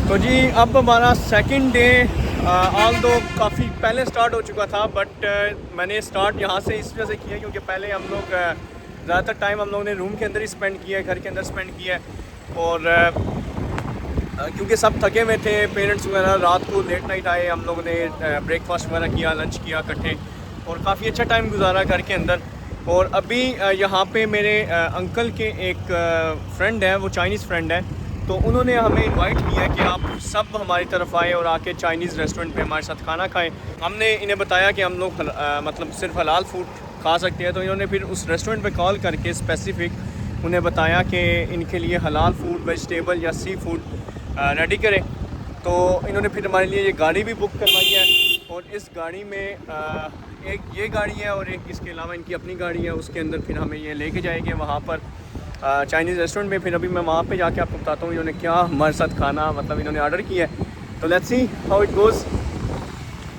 तो जी अब हमारा सेकंड डे ऑल दो काफ़ी पहले स्टार्ट हो चुका था, बट मैंने स्टार्ट यहाँ से इस वजह से किया क्योंकि पहले हम लोग ज़्यादातर टाइम हम लोगों ने रूम के अंदर ही स्पेंड किया है, घर के अंदर स्पेंड किया है। और क्योंकि सब थके हुए थे, पेरेंट्स वगैरह, रात को लेट नाइट आए, हम लोगों ने ब्रेकफास्ट वगैरह किया, लंच किया इकट्ठे और काफ़ी अच्छा टाइम गुजारा घर के अंदर। और अभी यहाँ पे मेरे अंकल के एक फ्रेंड है, वो चाइनीज़ फ्रेंड है, तो उन्होंने हमें इनवाइट किया कि आप सब हमारी तरफ आए और आके चाइनीज़ रेस्टोरेंट पे हमारे साथ खाना खाएं। हमने इन्हें बताया कि हम लोग मतलब सिर्फ हलाल फूड खा सकते हैं, तो इन्होंने फिर उस रेस्टोरेंट पे कॉल करके स्पेसिफ़िक उन्हें बताया कि इनके लिए हलाल फूड, वेजिटेबल या सी फूड रेडी करें। तो इन्होंने फिर हमारे लिए ये गाड़ी भी बुक करवाई है और इस गाड़ी में एक ये गाड़ी है और एक इसके अलावा इनकी अपनी गाड़ी है, उसके अंदर फिर हमें ये लेके जाएंगे वहाँ पर चाइनीज़ रेस्टोरेंट में। फिर अभी मैं वहाँ पे जाके आपको बताता हूँ इन्होंने क्या हमारे साथ खाना मतलब इन्होंने ऑर्डर किया है। तो let's see how it goes.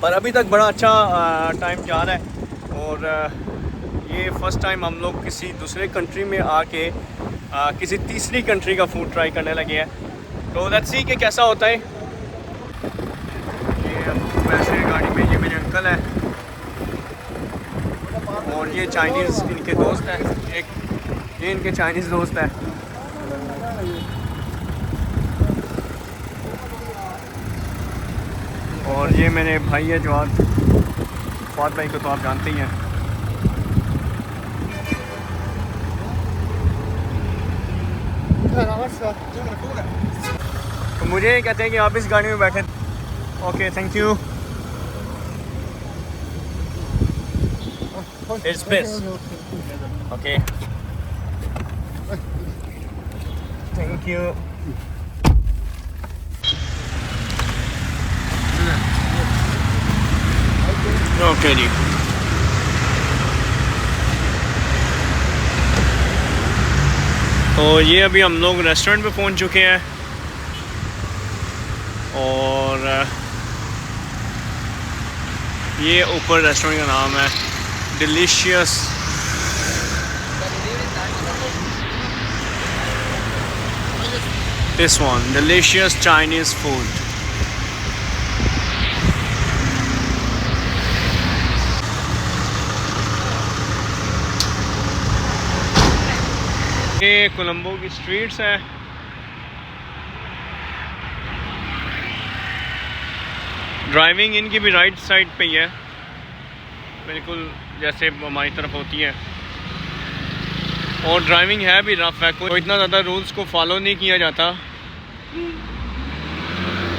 पर अभी तक बड़ा अच्छा टाइम जा रहा है और ये फ़र्स्ट टाइम हम लोग किसी दूसरे कंट्री में आके किसी तीसरी कंट्री का फूड ट्राई करने लगे हैं। तो लेट्स सी कि कैसा होता है। ये वैसे गाड़ी में ये मेरे अंकल हैं और ये चाइनीज़ इनके दोस्त हैं, एक ये इनके चाइनीज़ दोस्त हैं। और ये मेरे भाई है जवाद, फवाद भाई को तो आप जानते ही हैं। तो मुझे कहते हैं कि आप इस गाड़ी में बैठे। Okay thank you. It's best. Okay thank you. Okay जी। तो ये अभी हम लोग रेस्टोरेंट पे पहुंच चुके हैं और ये ऊपर रेस्टोरेंट का नाम है delicious. This one delicious Chinese food. ये कोलंबो की स्ट्रीट्स है। ड्राइविंग इनकी भी राइट साइड पे ही है, बिल्कुल जैसे हमारी तरफ होती है। और ड्राइविंग है भी रफ है, कोई इतना ज़्यादा रूल्स को फॉलो नहीं किया जाता।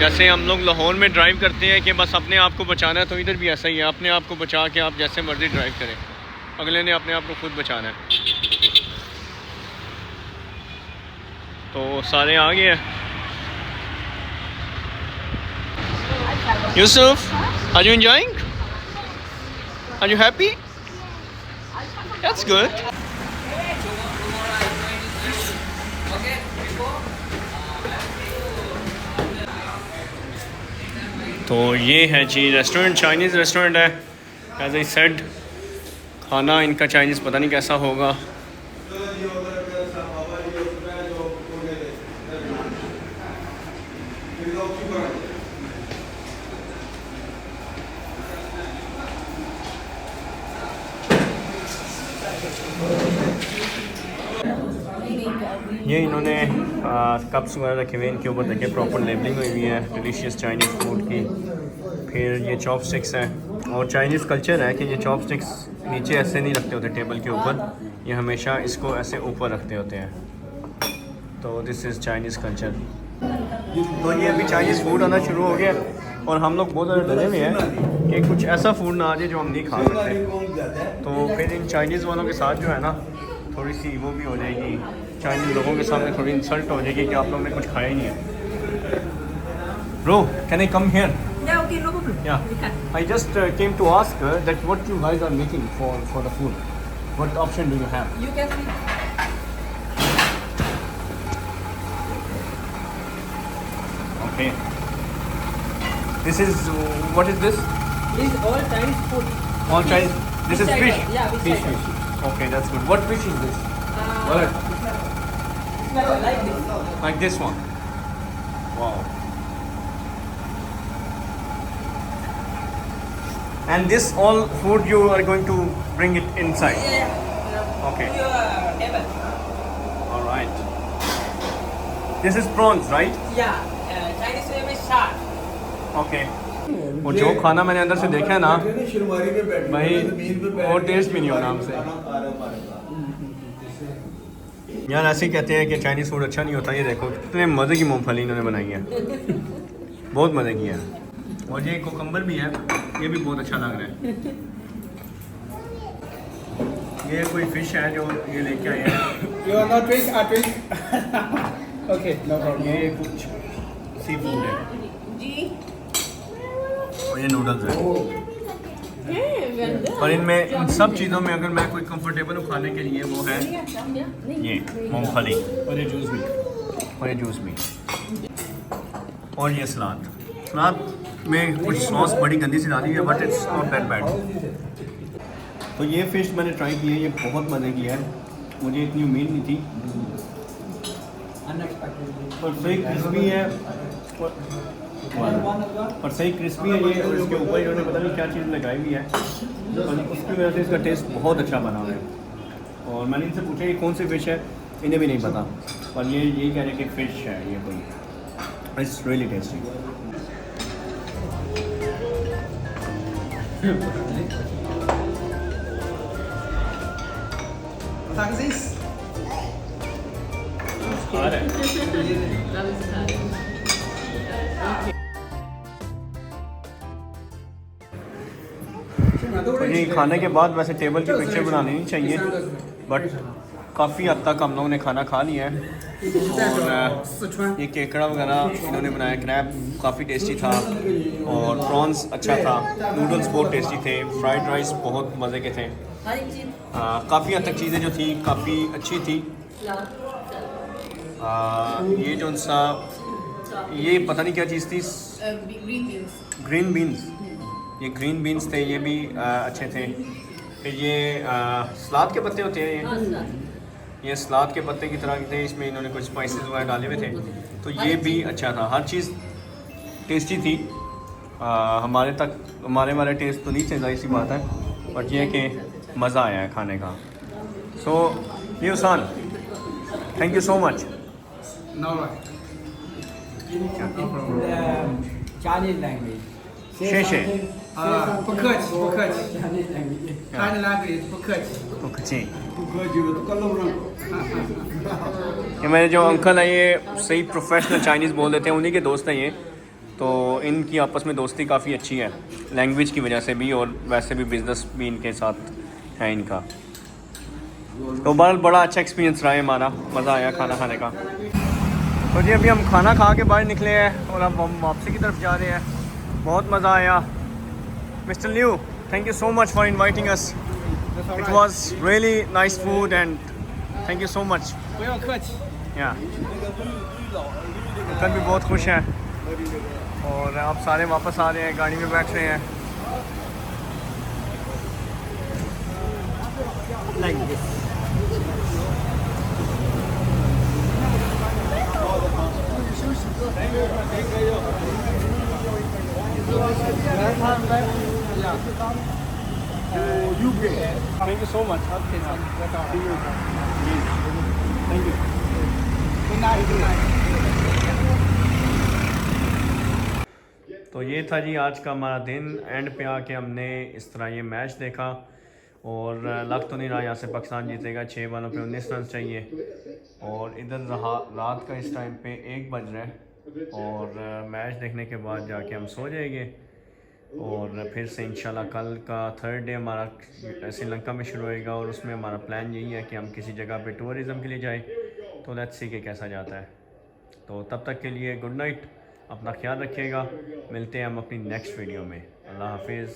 जैसे हम लोग लाहौर में ड्राइव करते हैं कि बस अपने आप को बचाना है, तो इधर भी ऐसा ही है, अपने आप को बचा के आप जैसे मर्ज़ी ड्राइव करें, अगले ने अपने आप को खुद बचाना है। तो सारे आ गए हैं। Yusuf, are you enjoying? Are you happy? That's good. तो ये है जी रेस्टोरेंट, चाइनीज़ रेस्टोरेंट है। एज आई सेड, खाना इनका चाइनीज़ पता नहीं कैसा होगा। ये इन्होंने कप्स वगैरह रखे हुए हैं, इनके ऊपर देखिए प्रॉपर लेबलिंग हुई हुई है डिलीशियस चाइनीज़ फूड की। फिर ये चॉपस्टिक्स हैं और चाइनीज़ कल्चर है कि ये चॉपस्टिक्स नीचे ऐसे नहीं रखते होते टेबल के ऊपर, ये हमेशा इसको ऐसे ऊपर रखते होते हैं। तो दिस इज़ चाइनीज़ कल्चर। तो ये अभी चाइनीज़ फूड आना शुरू हो गया और हम लोग बहुत ज़्यादा डरे हुए हैं कि कुछ ऐसा फूड ना आ जाए जो हम नहीं खा सकते। तो फिर इन चाइनीज़ वालों के साथ जो है ना थोड़ी सी वो भी हो जाएगी, चाइनीज़ लोगों के सामने थोड़ी इंसल्ट हो जाएगी कि आप लोगों ने कुछ खाया ही नहीं है। Bro, can I come here? Yeah, okay, no problem. Yeah, We can. I just came to ask that what you guys are making for the food. What option do you have? You can see. Okay. This is what is this? This is all Chinese food. All Chinese. This is Fish fish. item. Yeah, fish. item. Fish. Okay, that's good. What fish is this? What? It's like this. Like this one. Wow. And this all food you are going to bring it inside. Okay. To your table. All right. This is prawns, right? Yeah. Chinese way में shark. Okay. और जो खाना मैंने अंदर से देखा है ना भाई वो टेस्ट भी नहीं होना हमसे। यार ऐसे ही कहते हैं कि चाइनीज़ फूड अच्छा नहीं होता। ये देखो कितने मज़े की मूंगफली इन्होंने बनाई है, बहुत मज़े की है। और ये कोकम्बर भी है, ये भी बहुत अच्छा लग रहा है। ये कोई फिश है जो ये लेके आए हैं। You are not drink, I drink. Okay, no problem. ये कुछ सी फूड है और ये नूडल्स है। और इनमें इन सब चीज़ों में अगर मैं कोई कंफर्टेबल हूँ खाने के लिए वो है ये मूंगफली और ये जूस भी और ये सलाद में कुछ सॉस बड़ी गंदी सी डाली है, but it's not that bad. तो ये फ़िश मैंने ट्राई की है, ये बहुत मज़े की है, मुझे इतनी उम्मीद नहीं थी। और सही क्रिस्पी है और सही क्रिस्पी है ये, और इसके ऊपर इन्होंने पता नहीं क्या चीज़ लगाई हुई है और उसकी वजह से इसका टेस्ट बहुत अच्छा बना हुआ है। और मैंने इनसे पूछा ये कौन सी फ़िश है, इन्हें भी नहीं पता, और ये यही कह रहे हैं कि फ़िश है ये कोई। It's really tasty. Taxis? तो ये खाने के बाद वैसे टेबल की पिक्चर बनानी नहीं चाहिए, बट काफ़ी हद तक हम लोगों ने खाना खा लिया है। और ये केकड़ा वगैरह इन्होंने बनाया, क्रैब काफ़ी टेस्टी था और प्रॉन्स अच्छा था, नूडल्स बहुत टेस्टी थे, फ्राइड राइस बहुत मज़े के थे। काफ़ी हद तक चीज़ें जो थी काफ़ी अच्छी थी। ये जो सा ये पता नहीं क्या चीज़ थी, ग्रीन बीन्स, ये ग्रीन बीन्स थे, ये भी अच्छे थे। फिर ये सलाद के पत्ते होते हैं, ये सलाद के पत्ते की तरह के थे, इसमें इन्होंने कुछ स्पाइसेस वगैरह डाले हुए थे, तो ये भी अच्छा था। हर चीज़ टेस्टी थी। हमारे वाले टेस्ट तो नहीं थे, जाहिर सी बात है, बट ये कि मज़ा आया है खाने का। So Yusan, thank you so much. No. Chinese language. 谢谢。不客气，不客气。Chinese language 不客气。不客气。ये मेरे जो अंकल हैं ये सही प्रोफेशनल चाइनीज़ बोल देते हैं, उन्हीं के दोस्त हैं ये, तो इनकी आपस में दोस्ती काफ़ी अच्छी है, लैंग्वेज की वजह से भी और वैसे भी बिज़नेस भी इनके साथ है इनका। तो बड़ा अच्छा एक्सपीरियंस रहा है हमारा, मज़ा आया खाना खाने का। तो जी अभी हम खाना खा के बाहर निकले हैं और अब हम वापसी की तरफ जा रहे हैं। बहुत मज़ा आया। Mister Liu, thank you so much for inviting us. It was really nice food and thank you so much. 不要客气。या अंकल भी बहुत खुश हैं और अब सारे वापस आ रहे हैं, गाड़ी में बैठ रहे हैं। Like this. Thank you so much. Thank you. Good night. Good night. तो ये था जी आज का हमारा दिन। एंड पे आके हमने इस तरह ये मैच देखा और लग तो नहीं रहा यहाँ से पाकिस्तान जीतेगा। 6 बॉलों पे 19 रन चाहिए और इधर रात का इस टाइम पे 1 बज रहा है और मैच देखने के बाद जाके हम सो जाएंगे और फिर से इंशाल्लाह कल का 3rd डे हमारा श्रीलंका में शुरू होएगा और उसमें हमारा प्लान यही है कि हम किसी जगह पे टूरिज़म के लिए जाएं। तो लेट्स सी के कैसा जाता है। तो तब तक के लिए गुड नाइट, अपना ख्याल रखिएगा, मिलते हैं हम अपनी नेक्स्ट वीडियो में। अल्लाह हाफिज़।